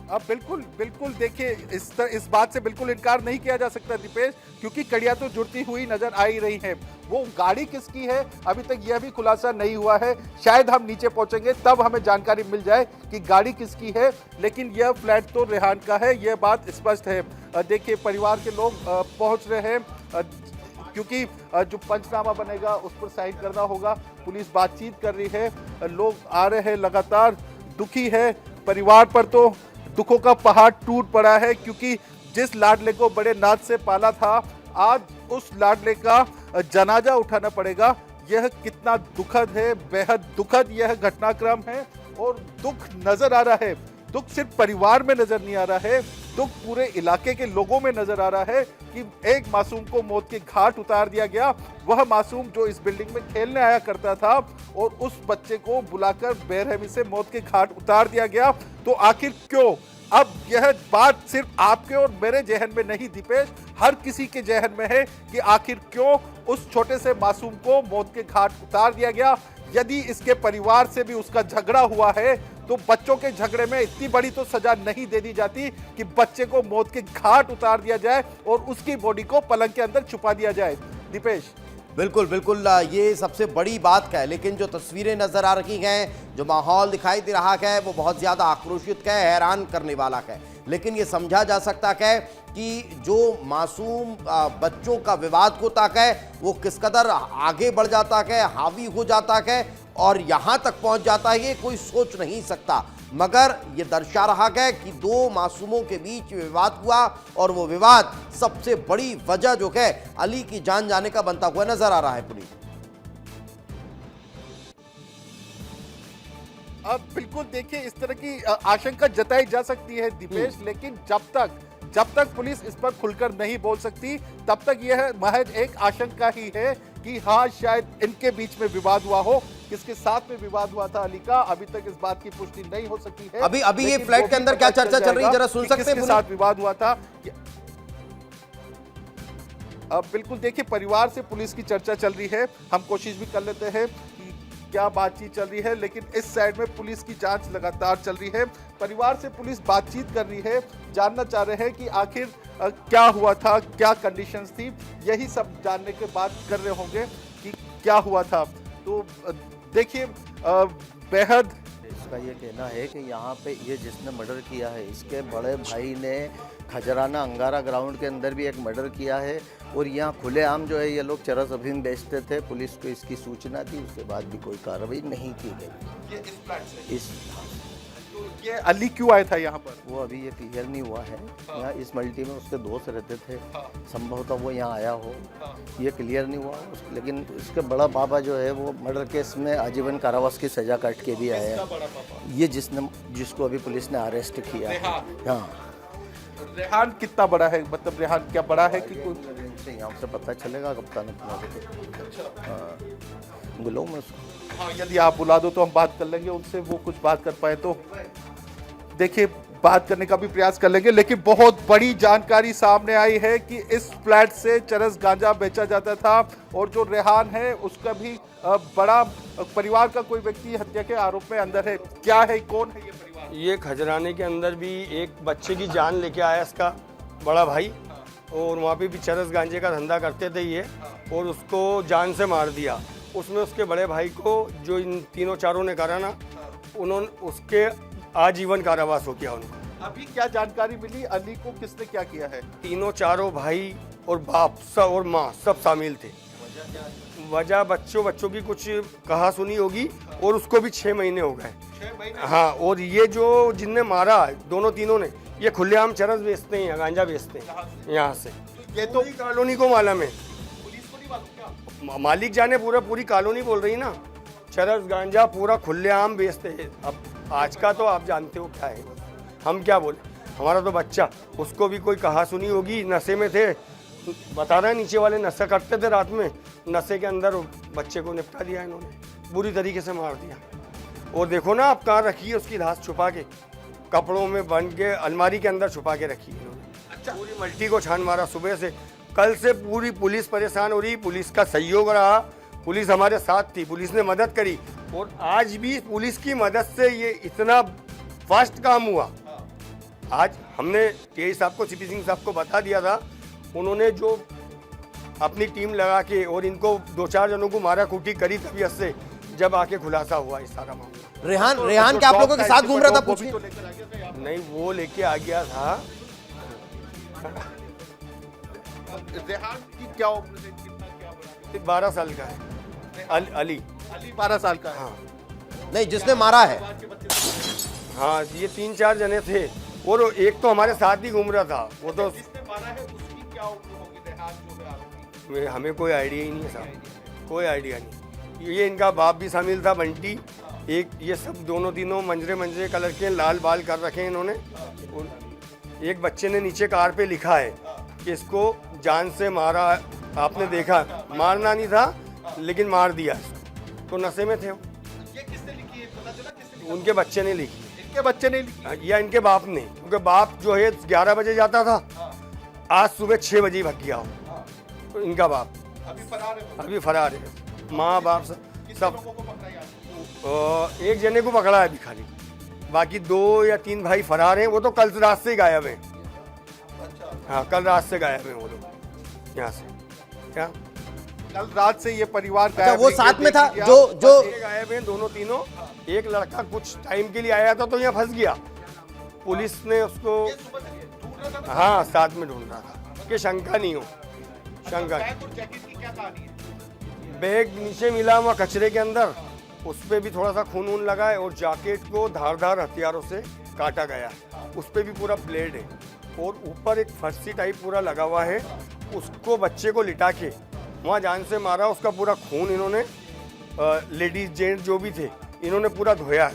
अब बिल्कुल देखिए, इस बात से बिल्कुल इनकार नहीं किया जा सकता दीपेश, क्योंकि कड़ियां तो जुड़ती हुई नजर आ ही रही हैं। वो गाड़ी किसकी है अभी तक यह भी खुलासा नहीं हुआ है। शायद हम नीचे पहुंचेंगे तब हमें जानकारी मिल जाए कि गाड़ी किसकी है, लेकिन यह फ्लैट तो रेहान का है, यह बात स्पष्ट है। देखिए, परिवार के लोग पहुंच रहे हैं क्योंकि जो पंचनामा बनेगा उस पर साइन करना होगा। पुलिस बातचीत कर रही है, लोग आ रहे हैं, लगातार दुखी है। परिवार पर तो दुखों का पहाड़ टूट पड़ा है, क्योंकि जिस लाडले को बड़े नाज से पाला था, आज उस लाडले का जनाजा उठाना पड़ेगा। यह कितना दुखद है, बेहद दुखद यह घटनाक्रम है और दुख नजर आ रहा है। दुख सिर्फ परिवार में नजर नहीं आ रहा है, दुख पूरे इलाके के लोगों में नजर आ रहा है कि एक मासूम को मौत के घाट उतार दिया गया। वह मासूम जो इस बिल्डिंग में खेलने आया करता था और उस बच्चे को बुलाकर बेरहमी से मौत के घाट उतार दिया गया। तो आखिर क्यों? अब यह बात सिर्फ आपके और मेरे जहन में नहीं दीपेश, हर किसी के जहन में है कि आखिर क्यों उस छोटे से मासूम को मौत के घाट उतार दिया गया। यदि इसके परिवार से भी उसका झगड़ा हुआ है तो बच्चों के झगड़े में इतनी बड़ी तो सजा नहीं दे दी जाती कि बच्चे को मौत के घाट उतार दिया जाए और उसकी बॉडी को पलंग के अंदर छुपा दिया जाए। दीपेश, बिल्कुल बिल्कुल, ये सबसे बड़ी बात है। लेकिन जो तस्वीरें नजर आ रही हैं, जो माहौल दिखाई दे रहा है, वो बहुत ज़्यादा आक्रोशित है, हैरान करने वाला है। लेकिन ये समझा जा सकता है कि जो मासूम बच्चों का विवाद होता है वो किस कदर आगे बढ़ जाता है, हावी हो जाता है और यहाँ तक पहुँच जाता है, ये कोई सोच नहीं सकता। मगर ये दर्शा रहा है कि 2 मासूमों के बीच विवाद हुआ और वो विवाद सबसे बड़ी वजह जो है अली की जान जाने का बनता हुआ नजर आ रहा है। पुलिस अब बिल्कुल देखिए, इस तरह की आशंका जताई जा सकती है दीपेश, लेकिन जब तक पुलिस इस पर खुलकर नहीं बोल सकती तब तक यह महज एक आशंका ही है कि हाँ शायद इनके बीच में विवाद हुआ हो। किसके साथ में विवाद हुआ था अली का, अभी तक इस बात की पुष्टि नहीं हो सकी है। अभी ये फ्लैट के अंदर क्या चर्चा चल रही है, जरा सुन सकते हैं? किसके साथ विवाद हुआ था? अब बिल्कुल देखिए, परिवार से पुलिस की चर्चा चल रही है, हम कोशिश भी कर लेते हैं कि क्या बातचीत चल रही है, लेकिन इस साइड में पुलिस की जांच लगातार चल रही है। परिवार से पुलिस बातचीत कर रही है, जानना चाह रहे हैं कि आखिर क्या हुआ था, क्या कंडीशंस थी, यही सब जानने के बाद कर रहे होंगे कि क्या हुआ था। तो देखिए बेहद इसका ये कहना है कि यहाँ पे ये जिसने मर्डर किया है, इसके बड़े भाई ने खजराना अंगारा ग्राउंड के अंदर भी एक मर्डर किया है और यहाँ खुलेआम जो है ये लोग चरस अफीम बेचते थे। पुलिस को इसकी सूचना दी, उसके बाद भी कोई कार्रवाई नहीं की गई। ये इस फ्लैट से इस तो ये अली क्यों आया था यहाँ पर? वो अभी ये क्लियर नहीं हुआ है। यहाँ इस मल्टी में उसके दोस्त रहते थे, संभवतः वो यहाँ आया हो, ये क्लियर नहीं हुआ। लेकिन उसके बड़ा पापा जो है वो मर्डर केस में आजीवन कारावास की सजा काट के भी आया है। ये जिसको अभी पुलिस ने अरेस्ट किया है। हाँ, रेहान कितना बड़ा है, मतलब रेहान क्या बड़ा है कि कोई यहाँ से पता चलेगा कप्तान अपना। हाँ, बुलाऊँ मैं उसको? हाँ, यदि आप बुला दो तो हम बात कर लेंगे उनसे, वो कुछ बात कर पाए तो देखिए बात करने का भी प्रयास कर लेंगे। लेकिन बहुत बड़ी जानकारी सामने आई है कि इस फ्लैट से चरस गांजा बेचा जाता था और जो रेहान है उसका भी बड़ा परिवार का कोई व्यक्ति हत्या के आरोप में अंदर है। क्या है, कौन है ये परिवार? ये खजराने के अंदर भी एक बच्चे की जान लेके आया इसका बड़ा भाई, और वहाँ पे भी चरस गांजे का धंधा करते थे ये, और उसको जान से मार दिया। उसमें उसके बड़े भाई को जो इन तीनों चारों ने करा ना, उन्होंने उसके आजीवन कारावास हो गया उनको। अभी क्या जानकारी मिली, अली को किसने क्या किया है? तीनों चारों भाई और बाप सब और माँ सब शामिल थे। वजह बच्चों की कुछ कहा सुनी होगी, और उसको भी 6 महीने हो गए। 6 महीने? हाँ, और ये जो जिनने मारा दोनों तीनों ने, ये खुलेआम चरस बेचते हैं, गांजा बेचते हैं यहाँ से। ये तो कॉलोनी को मालूम है, पुलिस को नहीं मालूम क्या? मालिक जाने, पूरी कॉलोनी बोल रही ना, चरस गांजा पूरा खुलेआम बेचते हैं। अब आज का तो आप जानते हो क्या है, हम क्या बोले। हमारा तो बच्चा, उसको भी कोई कहा सुनी होगी, नशे में थे, बता रहे हैं नीचे वाले नशा करते थे रात में, नशे के अंदर बच्चे को निपटा दिया इन्होंने, बुरी तरीके से मार दिया। और देखो ना आप कहाँ रखी है उसकी लाश, छुपा के कपड़ों में बंद के अलमारी के अंदर छुपा के रखी है इन्होंने। अच्छा, पूरी मल्टी को छान मारा सुबह से। कल से पूरी पुलिस परेशान हो रही, पुलिस का सहयोग रहा, पुलिस हमारे साथ थी, पुलिस ने मदद करी, और आज भी पुलिस की मदद से ये इतना फास्ट काम हुआ। आज हमने टीआई साहब को, सीपी सिंह साहब को बता दिया था, उन्होंने जो अपनी टीम लगा के और इनको 2-4 जनों को मारा कूटी करी, तबीयत से जब आके खुलासा हुआ इस सारा मामला। रेहान क्या आप लोगों के साथ घूम रहा था? पूछिए। नहीं, वो लेके आ गया था। रेहान की क्या उम्र है, कितना क्या बड़ा है? 12 साल का है। अली 12 साल का है। हाँ नहीं, जिसने मारा है। हाँ, ये 3-4 जने थे, और एक तो हमारे साथ ही घूम रहा था। वो तो जिसने मारा है उसकी क्या उम्र होगी, रेहान जो है आरोपी? हमें कोई आइडिया ही नहीं है साहब, कोई आइडिया नहीं। ये इनका बाप भी शामिल था, बंटी। एक ये सब दोनों तीनों मंजरे कलर के लाल बाल कर रखे हैं इन्होंने। एक बच्चे ने नीचे कार पे लिखा है कि इसको जान से मारा, आपने देखा, मारना नहीं था लेकिन मार दिया इसको। तो नशे में थे वो। ये किसने लिखी है, पता चला किसने लिखी? उनके बच्चे ने लिखी। इनके बच्चे ने लिखी या इनके बाप ने, क्योंकि बाप जो है 11 बजे जाता था, आज सुबह 6 बजे भग गया हो। तो इनका बाप अभी फरार है। माँ बाप सब एक जने को पकड़ा है अभी खाली, बाकी 2 या 3 भाई फरार हैं। वो तो कल रात से गायब हैं। हाँ, कल रात से गायब हैं वो लोग यहाँ से। क्या कल रात से ये परिवार अच्छा, वो साथ में था जो गायब हैं दोनों तीनों। एक लड़का कुछ टाइम के लिए आया था तो यहाँ फंस गया, पुलिस ने उसको हाँ साथ में ढूंढ रहा था कि शंका नहीं हो। शंका बैग नीचे मिला हुआ कचरे के अंदर, उस पर भी थोड़ा सा खून वून लगा है, और जैकेट को धारदार हथियारों से काटा गया, उस पर भी पूरा ब्लेड है, और ऊपर एक फर्सी टाइप पूरा लगा हुआ है। उसको बच्चे को लिटा के वहाँ जान से मारा, उसका पूरा खून इन्होंने लेडीज जेंट्स जो भी थे इन्होंने पूरा धोया,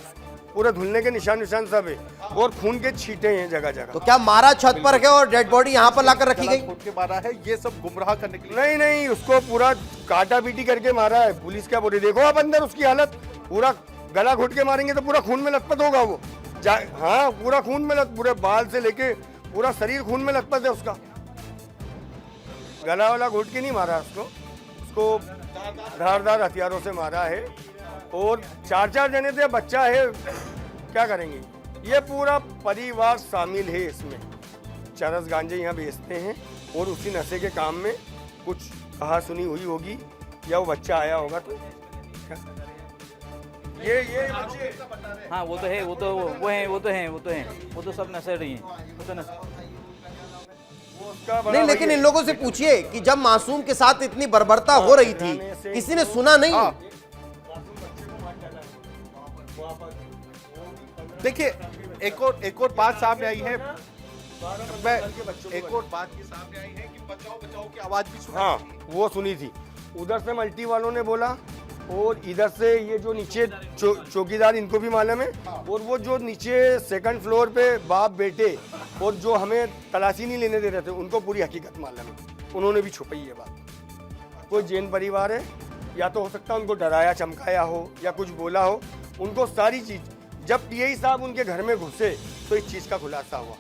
पूरा धुलने के निशान सब है, और खून के छींटे हैं जगह जगह। तो क्या मारा छत पर है और डेड बॉडी यहाँ पर लाकर रखी गई? के मारा है, ये सब गुमराह करने के लिए? नहीं, उसको पूरा काटा पीटी करके मारा है। पुलिस क्या बोल रही, देखो आप अंदर उसकी हालत, पूरा गला घुट के मारेंगे तो पूरा खून में लथपथ होगा वो। हाँ, पूरा खून में पूरे बाल से लेके पूरा शरीर खून में लथपथ है उसका। गला वाला घुट के नहीं मारा उसको धारदार हथियारों से मारा है। और 4-4 जने थे, बच्चा है, क्या करेंगे। ये पूरा परिवार शामिल है इसमें। चरस गांजे यहाँ बेचते हैं और उसी नशे के काम में कुछ कहा सुनी हुई होगी या वो बच्चा आया होगा तो ये बच्चे। हाँ वो तो है, वो तो सब नशेड़ी हैं, वो तो नहीं, लेकिन इन लोगों से पूछिए कि जब मासूम के साथ इतनी बर्बरता हो रही थी, किसी ने सुना नहीं? देखिए एक और बात सामने आई है, मैं एक और बात ये सामने आई है कि बचाओ बचाओ की आवाज भी सुनी। हाँ वो सुनी थी, उधर से मल्टी वालों ने बोला और इधर से ये जो नीचे चौकीदार, इनको भी मालूम है, और वो जो नीचे सेकंड फ्लोर पे बाप बेटे और जो हमें तलाशी नहीं लेने दे रहे थे, उनको पूरी हकीकत मालूम है, उन्होंने भी छुपाई ये बात। कोई जैन परिवार है, या तो हो सकता है उनको डराया चमकाया हो या कुछ बोला हो, उनको सारी चीज़। जब टीआई साहब उनके घर में घुसे तो इस चीज़ का खुलासा हुआ।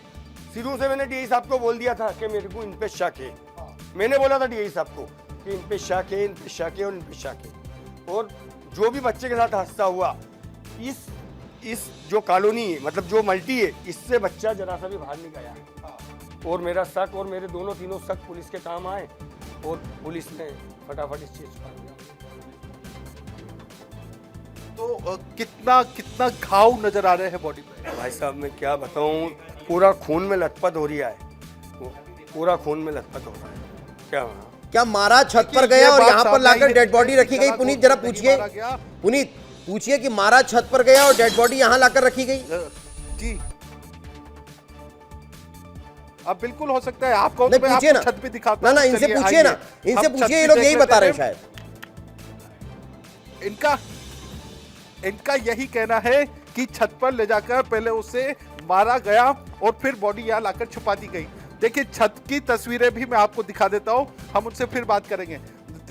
शुरू से मैंने टीआई साहब को बोल दिया था कि मेरे को इन पे शक है, मैंने बोला था टीआई साहब को कि इन पे शक है, इन पे शक है और इन पे शक है। और जो भी बच्चे के साथ हादसा हुआ, इस जो कॉलोनी है, मतलब जो मल्टी है, इससे बच्चा जरा सा भी बाहर नहीं गया। और मेरा शक और मेरे दोनों तीनों शक पुलिस के काम आए और पुलिस ने फटाफट इस चीज़ को। तो कितना घाव नजर आ रहे हैं बॉडी पे? भाई साहब मैं क्या बताऊं, पूरा खून में लथपथ हो रहा है, पूरा खून में लथपथ हो रहा है। क्या मारा छत पर गया और यहाँ पर लाकर डेड बॉडी रखी गई? पुनीत जरा पूछिए, पुनीत पूछिए कि मारा छत पर गया और डेड बॉडी यहाँ लाकर रखी गई? जी अब बिल्कुल हो सकता है। आपको नहीं, पूछिए ना, छत पे दिखाता हूं। ना इनसे पूछिए ना, इनसे पूछिए, ये लोग यही बता रहे हैं शायद। इनका यही कहना है कि छत पर ले जाकर पहले उसे मारा गया और फिर बॉडी यहाँ लाकर छुपा दी गई। देखिए छत की तस्वीरें भी मैं आपको दिखा देता हूँ, हम उनसे फिर बात करेंगे।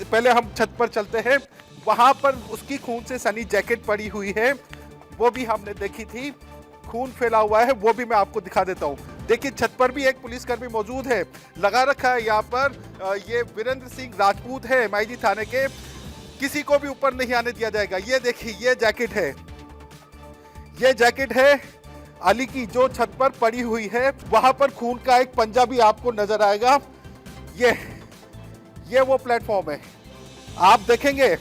पहले हम छत पर चलते हैं, वहां पर उसकी खून से सनी जैकेट पड़ी हुई है, वो भी हमने देखी थी, खून फैला हुआ है, वो भी मैं आपको दिखा देता हूँ। देखिए छत पर भी एक पुलिसकर्मी मौजूद है, लगा रखा है यहाँ पर, ये वीरेंद्र सिंह राजपूत है एमआईजी थाने के, किसी को भी ऊपर नहीं आने दिया जाएगा। ये देखिए ये जैकेट है अली की जो छत पर पड़ी हुई है, वहां पर खून का एक पंजा भी आपको नजर आएगा। ये वो प्लेटफॉर्म है, आप देखेंगे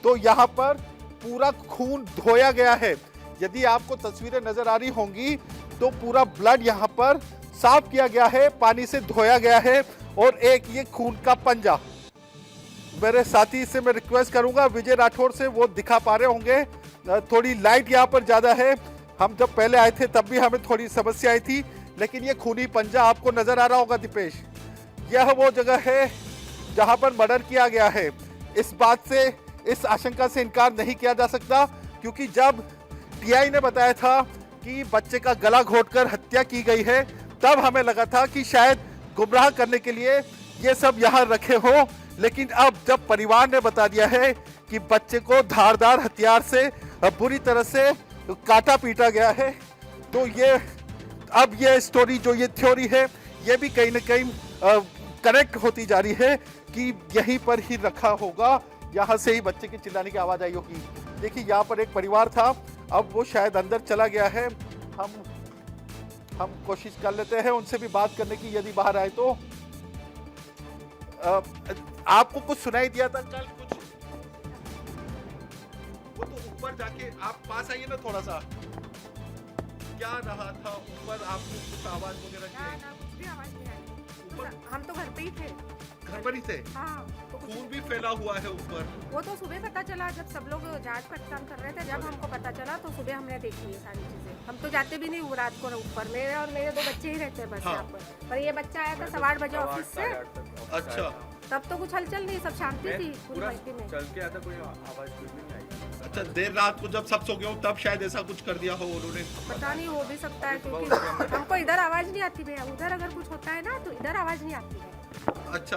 तो यहाँ पर पूरा खून धोया गया है। यदि आपको तस्वीरें नजर आ रही होंगी तो पूरा ब्लड यहाँ पर साफ किया गया है, पानी से धोया गया है। और एक ये खून का पंजा, मेरे साथी से मैं रिक्वेस्ट करूंगा, विजय राठौर से, वो दिखा पा रहे होंगे, थोड़ी लाइट यहाँ पर ज्यादा है, हम जब पहले आए थे तब भी हमें थोड़ी समस्या आई थी, लेकिन ये खूनी पंजा आपको नजर आ रहा होगा दीपेश। यह वो जगह है जहां पर मर्डर किया गया है। इस बात से, इस आशंका से इनकार नहीं किया जा सकता, क्योंकि जब टीआई ने बताया था कि बच्चे का गला घोंटकर हत्या की गई है, तब हमें लगा था कि शायद गुमराह करने के लिए ये सब यहाँ रखे हो। लेकिन अब जब परिवार ने बता दिया है कि बच्चे को धारदार हथियार से बुरी तरह से काटा पीटा गया है, तो ये स्टोरी, जो ये थ्योरी है, ये भी कहीं ना कहीं कनेक्ट होती जा रही है कि यहीं पर ही रखा होगा, यहाँ से ही बच्चे की चिल्लाने की आवाज आई होगी। देखिए यहाँ पर एक परिवार था, अब वो शायद अंदर चला गया है, हम कोशिश कर लेते हैं उनसे भी बात करने की, यदि बाहर आए तो। आपको कुछ सुनाई दिया था कल? कुछ वो तो ऊपर जाके आप पास आइए ना थोड़ा सा, क्या रहा था ऊपर? आपको कुछ आवाज वगैरह कुछ भी आवाज नहीं आई, हम तो घर पे ही थे। घर पर ही थे? हाँ, तो खून भी फैला हुआ है ऊपर। वो तो सुबह पता चला, जब सब लोग जांच पड़ताल कर रहे थे, जब हमको पता चला तो सुबह हमने देखी ये सारी चीजें। हम तो जाते भी नहीं रात को ऊपर, मेरे और मेरे 2 बच्चे ही रहते हैं बस यहाँ पर ये बच्चा आया था 8:15 बजे ऑफिस से। अच्छा, तब तो कुछ हलचल नहीं, सब शांति थी पूरी बस्ती में। चल के आता, कोई आवाज कुछ भी नहीं आई। अच्छा, देर रात को जब सब सो गए हो तब शायद ऐसा कुछ कर दिया हो उन्होंने। पता नहीं, हो भी सकता है, क्योंकि हमको इधर आवाज नहीं आती भैया, उधर अगर कुछ होता है ना तो इधर आवाज नहीं आती है। अच्छा,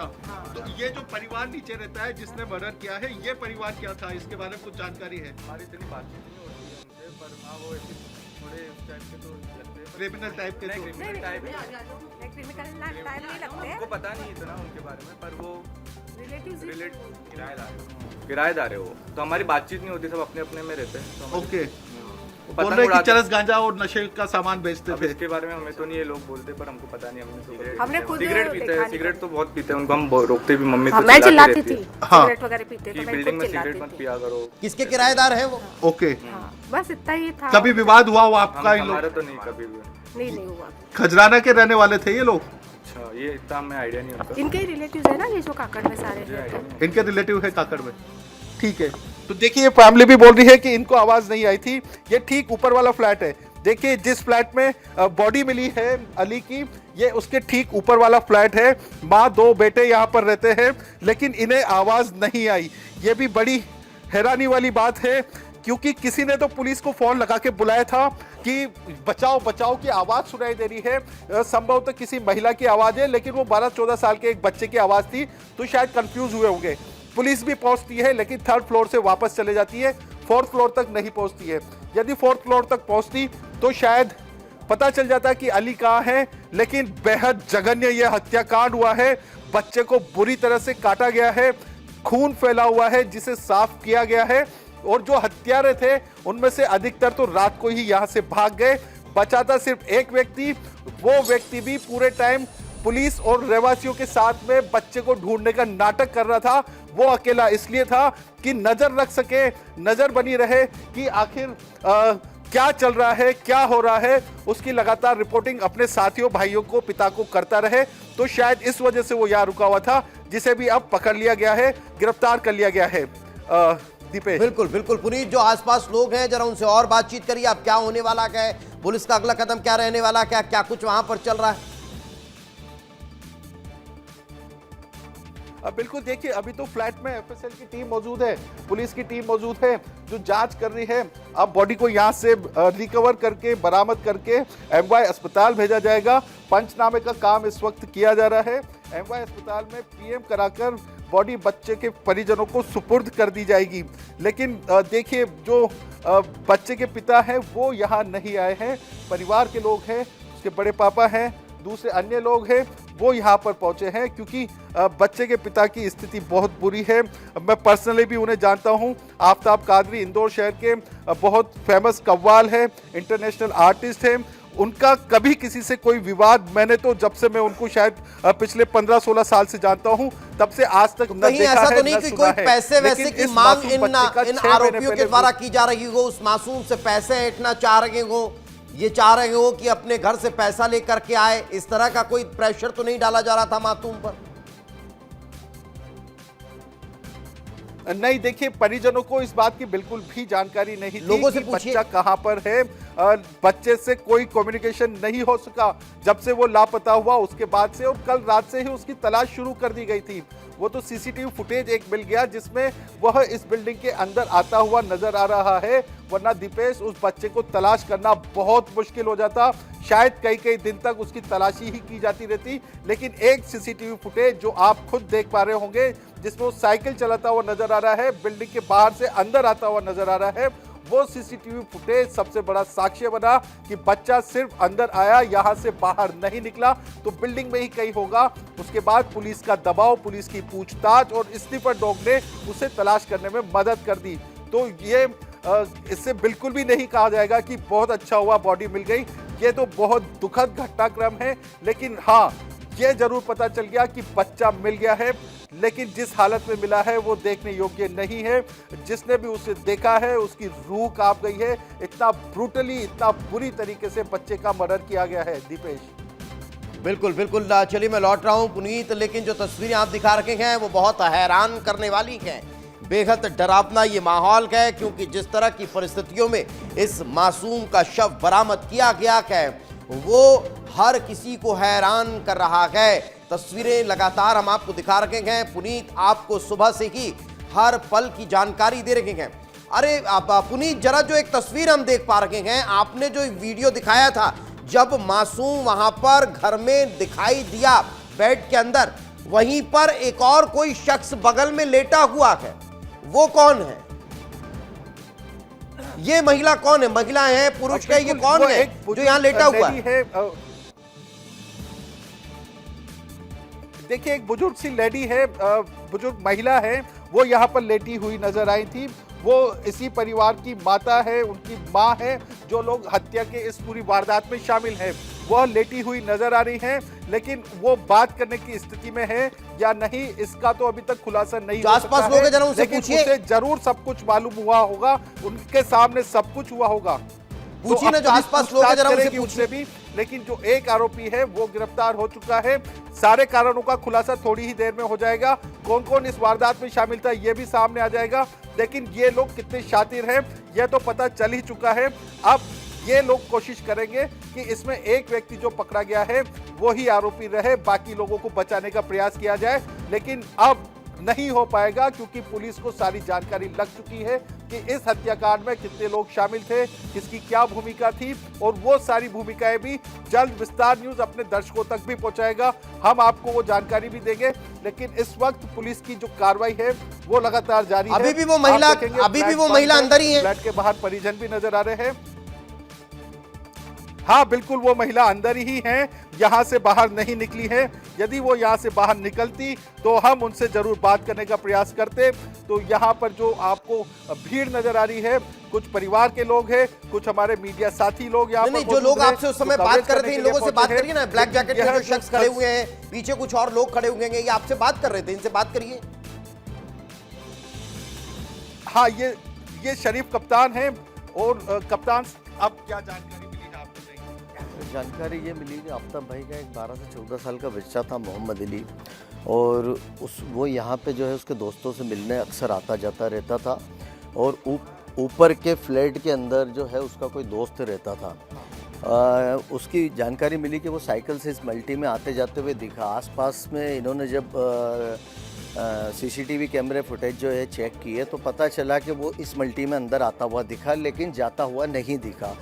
तो ये जो परिवार नीचे रहता है जिसने मर्डर किया है, ये परिवार क्या था, इसके बारे में कुछ जानकारी है? हमारी इतनी बातचीत नहीं होती है उनसे, पर हाँ वो ऐसे थोड़े टाइप के तो लगते हैं, क्रिमिनल टाइप के। क्रिमिनल टाइप नहीं लगते, हमको पता नहीं इतना उनके बारे में, पर वो रिलेटिव किराएदार है वो, तो हमारी बातचीत नहीं होती, सब अपने अपने में रहते हैं। तो ओके, वो बोल पतंग रहे कि उड़ाते चरस गांजा और नशे का सामान बेचते अब थे। इसके बारे में हमें तो नहीं ये लोग बोलते, पर हमको पता नहीं, हमने खुद सिगरेट पीते देखा हैं, सिगरेट तो बहुत पीते हैं, उनको हम रोकते भी, मम्मी हाँ, तो मैं चिल्लाती रहती थी, है हाँ। सिगरेट वगैरह पीते कि तो मैं बिल्डिंग में खुद चिल्लाती सिगरेट मत थी। पिया करो। किसके किराएदार हैं वो? ओके, हाँ, बस इतना ही था। कभी विवाद हुआ हो आपका इन हमारा लोग? तो नहीं कभी भी। नहीं हुआ। खजराना के रहने वाले थे ये लोग? अच्छा, ये इतना हमें आइडिया नहीं होता। इनके ही रिलेटिव्स है ना ये जो काकड़ में सारे हैं। इनके रिलेटिव है काकड़ में, ठीक है। तो देखिए फैमिली भी बोल रही है कि इनको आवाज नहीं आई थी। ये ठीक ऊपर वाला फ्लैट है, देखिए जिस फ्लैट में बॉडी मिली है अली की, ये उसके ठीक ऊपर वाला फ्लैट है। माँ दो बेटे यहाँ पर रहते हैं, लेकिन इन्हें आवाज नहीं आई। ये भी बड़ी हैरानी वाली बात है, क्योंकि किसी ने तो पुलिस को फोन लगा के बुलाया था कि बचाओ बचाओ की आवाज सुनाई दे रही है। संभवतः किसी महिला की आवाज है, लेकिन वो 12-14 साल के एक बच्चे की आवाज थी, तो शायद कंफ्यूज हुए होंगे। पुलिस भी पहुंचती है, लेकिन 3rd फ्लोर से वापस चले जाती है, 4th फ्लोर तक नहीं पहुंचती है। यदि 4th फ्लोर तक पहुंचती तो शायद पता चल जाता कि अली कहाँ है। लेकिन बेहद जघन्य यह हत्याकांड हुआ है, बच्चे को बुरी तरह से काटा गया है, खून फैला हुआ है जिसे साफ किया गया है, और जो हत्यारे थे उनमें से अधिकतर तो रात को ही यहाँ से भाग गए। बचा था सिर्फ एक व्यक्ति, वो व्यक्ति भी पूरे टाइम पुलिस और रहवासियों के साथ में बच्चे को ढूंढने का नाटक कर रहा था। वो अकेला इसलिए था कि नजर रख सके, नजर बनी रहे कि आखिर क्या चल रहा है, क्या हो रहा है, उसकी लगातार रिपोर्टिंग अपने साथियों भाइयों को, पिता को करता रहे। तो शायद इस वजह से वो यहाँ रुका हुआ था, जिसे भी अब पकड़ लिया गया है, गिरफ्तार कर लिया गया है। दीपेश, बिल्कुल बिल्कुल पुनीत, जो आसपास लोग हैं जरा उनसे और बातचीत करिए। अब क्या होने वाला है, पुलिस का अगला कदम क्या रहने वाला, क्या कुछ वहां पर चल रहा है? बिल्कुल, देखिए अभी तो फ्लैट में एफएसएल की टीम मौजूद है, पुलिस की टीम मौजूद है जो जांच कर रही है। अब बॉडी को यहां से रिकवर करके, बरामद करके एमवाई अस्पताल भेजा जाएगा। पंचनामे का काम इस वक्त किया जा रहा है। एमवाई अस्पताल में पीएम कराकर बॉडी बच्चे के परिजनों को सुपुर्द कर दी जाएगी। लेकिन देखिए जो बच्चे के पिता हैं वो यहाँ नहीं आए हैं, परिवार के लोग हैं, उसके बड़े पापा हैं, दूसरे अन्य लोग हैं, वो यहाँ पर पहुँचे हैं, क्योंकि बच्चे के पिता की स्थिति बहुत बुरी है। मैं पर्सनली भी उन्हें जानता हूँ। आफ्ताब कादरी इंदौर शहर के बहुत फेमस कव्वाल है, इंटरनेशनल आर्टिस्ट हैं। उनका कभी किसी से कोई विवाद, मैंने तो जब से मैं उनको शायद पिछले 15-16 साल से जानता हूँ, तब से आज तक न देखा ऐसा है, तो नहीं न कि सुना कोई है। पैसे वैसे लेकिन की इस मांग मासूम इन बच्चे का 6 महीने आरोपियों के पहले द्वारा की जा रही हो, उस मासूम से पैसे ऐंठना चाह रहे हो, ये चाह रहे हो कि अपने घर से पैसा लेकर के आए, इस तरह का कोई प्रेशर तो नहीं डाला जा रहा था मासूम पर? नहीं, देखिए परिजनों को इस बात की बिल्कुल भी जानकारी नहीं थी लोगों से कि पूछिए। बच्चा कहां पर है। बच्चे से कोई कम्युनिकेशन नहीं हो सका जब से वो लापता हुआ, उसके बाद से, और कल रात से ही उसकी तलाश शुरू कर दी गई थी। वो तो सीसीटीवी फुटेज एक मिल गया जिसमें वह इस बिल्डिंग के अंदर आता हुआ नजर आ रहा है, वरना दीपेश उस बच्चे को तलाश करना बहुत मुश्किल हो जाता। शायद कई दिन तक उसकी तलाशी ही की जाती रहती। लेकिन एक सीसीटीवी फुटेज जो आप खुद देख पा रहे होंगे, जिसमें वो साइकिल चलाता हुआ नजर आ रहा है, बिल्डिंग के बाहर से अंदर आता हुआ नजर आ रहा है, वो सीसीटीवी फुटेज सबसे बड़ा साक्ष्य बना कि बच्चा सिर्फ अंदर आया, यहां से बाहर नहीं निकला, तो बिल्डिंग में ही कहीं होगा। उसके बाद पुलिस का दबाव, पुलिस की पूछताछ और स्नीपर डॉग ने उसे तलाश करने में मदद कर दी। तो ये इससे बिल्कुल भी नहीं कहा जाएगा कि बहुत अच्छा हुआ बॉडी मिल गई। ये तो बहुत दुखद घटनाक्रम है, लेकिन हाँ, ये जरूर पता चल गया कि बच्चा मिल गया है, लेकिन जिस हालत में मिला है वो देखने योग्य नहीं है। जिसने भी उसे देखा है उसकी रूह कांप गई है। इतना ब्रूटली, इतना बुरी तरीके से बच्चे का मर्डर किया गया है। दीपेश, बिल्कुल बिल्कुल, चलिए मैं लौट रहा हूं पुनीत, लेकिन जो तस्वीरें आप दिखा रखे हैं वो बहुत हैरान करने वाली हैं, बेहद डरावना ये माहौल है, क्योंकि जिस तरह की परिस्थितियों में इस मासूम का शव बरामद किया गया है वो हर किसी को हैरान कर रहा है। तस्वीरें लगातार हम आपको दिखा रखे हैं पुनीत, आपको सुबह से ही हर पल की जानकारी दे रखे हैं। अरे पुनीत, जरा जो एक तस्वीर हम देख पा रहे हैं, आपने जो एक वीडियो दिखाया था जब मासूम वहां पर घर में दिखाई दिया बेड के अंदर, वहीं पर एक और कोई शख्स बगल में लेटा हुआ है, वो कौन है? ये महिला कौन है? महिला है, पुरुष है, ये कौन है जो यहाँ लेटा हुआ है? देखिए एक बुजुर्ग सी लेडी है, बुजुर्ग महिला है, वो यहाँ पर लेटी हुई नजर आई थी। वो इसी परिवार की माता है, उनकी माँ है, जो लोग हत्या के इस पूरी वारदात में शामिल है। वह लेटी हुई नजर आ रही है, लेकिन वो बात करने की स्थिति में है या नहीं, इसका तो अभी तक खुलासा नहीं हो आसपास सकता लोग है, जरा उनसे लेकिन पूछिए। उसे जरूर सब कुछ मालूम हुआ होगा, उनके सामने सब कुछ हुआ होगा। पूछिए ना, जो आसपास लोग हैं जरा उनसे पूछिए भी। लेकिन जो एक आरोपी है वो गिरफ्तार हो चुका है। सारे कारणों का खुलासा थोड़ी ही देर में हो जाएगा। कौन कौन इस वारदात में शामिल था ये भी सामने आ जाएगा। लेकिन ये लोग कितने शातिर हैं यह तो पता चल ही चुका है। अब ये लोग कोशिश करेंगे कि इसमें एक व्यक्ति जो पकड़ा गया है वो ही आरोपी रहे, बाकी लोगों को बचाने का प्रयास किया जाए। लेकिन अब नहीं हो पाएगा क्योंकि पुलिस को सारी जानकारी लग चुकी है कि इस हत्याकांड में कितने लोग शामिल थे, किसकी क्या भूमिका थी, और वो सारी भूमिकाएं भी जल्द विस्तार न्यूज अपने दर्शकों तक भी पहुंचाएगा। हम आपको वो जानकारी भी देंगे। लेकिन इस वक्त पुलिस की जो कार्रवाई है वो लगातार जारी है। अभी भी वो महिला अंदर ही है। फ्लैट के बाहर परिजन भी नजर आ रहे हैं। हाँ बिल्कुल, वो महिला अंदर ही है, यहाँ से बाहर नहीं निकली है। यदि वो यहाँ से बाहर निकलती तो हम उनसे जरूर बात करने का प्रयास करते। तो यहाँ पर जो आपको भीड़ नजर आ रही है, कुछ परिवार के लोग हैं, कुछ हमारे मीडिया साथी लोग यहाँ पर जो लोग आपसे उस समय बात कर रहे थे, इन लोगों से बात करिए ना। ब्लैक जैकेट में जो शख्स खड़े हुए हैं, पीछे कुछ और लोग खड़े हुए हैं, ये आपसे बात कर रहे थे, इनसे बात करिए। हाँ, ये शरीफ कप्तान है। और कप्तान, अब क्या जानकारी जानकारी ये मिली कि आफ्ताब भाई का एक 12 से 14 साल का बच्चा था, मोहम्मद अली, और वो यहाँ पे जो है उसके दोस्तों से मिलने अक्सर आता जाता रहता था। और ऊपर के फ्लैट के अंदर जो है उसका कोई दोस्त रहता था। उसकी जानकारी मिली कि वो साइकिल से इस मल्टी में आते जाते हुए दिखा। आसपास में इन्होंने जब सीसीटीवी कैमरे फुटेज जो है चेक किए तो पता चला कि वो इस मल्टी में अंदर आता हुआ दिखा, लेकिन जाता हुआ नहीं दिखा।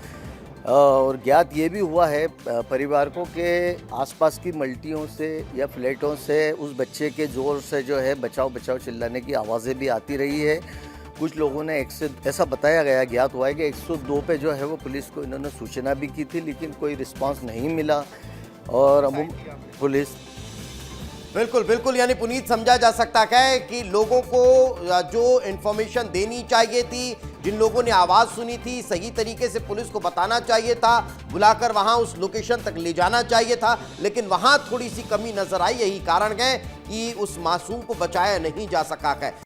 और ज्ञात ये भी हुआ है परिवार को कि आसपास की मल्टियों से या फ्लैटों से उस बच्चे के ज़ोर से जो है बचाओ बचाओ चिल्लाने की आवाज़ें भी आती रही है। कुछ लोगों ने ऐसा बताया गया, ज्ञात हुआ है कि 102 पे जो है वो पुलिस को इन्होंने सूचना भी की थी, लेकिन कोई रिस्पांस नहीं मिला। और पुलिस बिल्कुल, यानी पुनीत समझा जा सकता है कि लोगों को जो इन्फॉर्मेशन देनी चाहिए थी, जिन लोगों ने आवाज़ सुनी थी, सही तरीके से पुलिस को बताना चाहिए था, बुलाकर वहां उस लोकेशन तक ले जाना चाहिए था, लेकिन वहां थोड़ी सी कमी नजर आई। यही कारण है कि उस मासूम को बचाया नहीं जा सका है।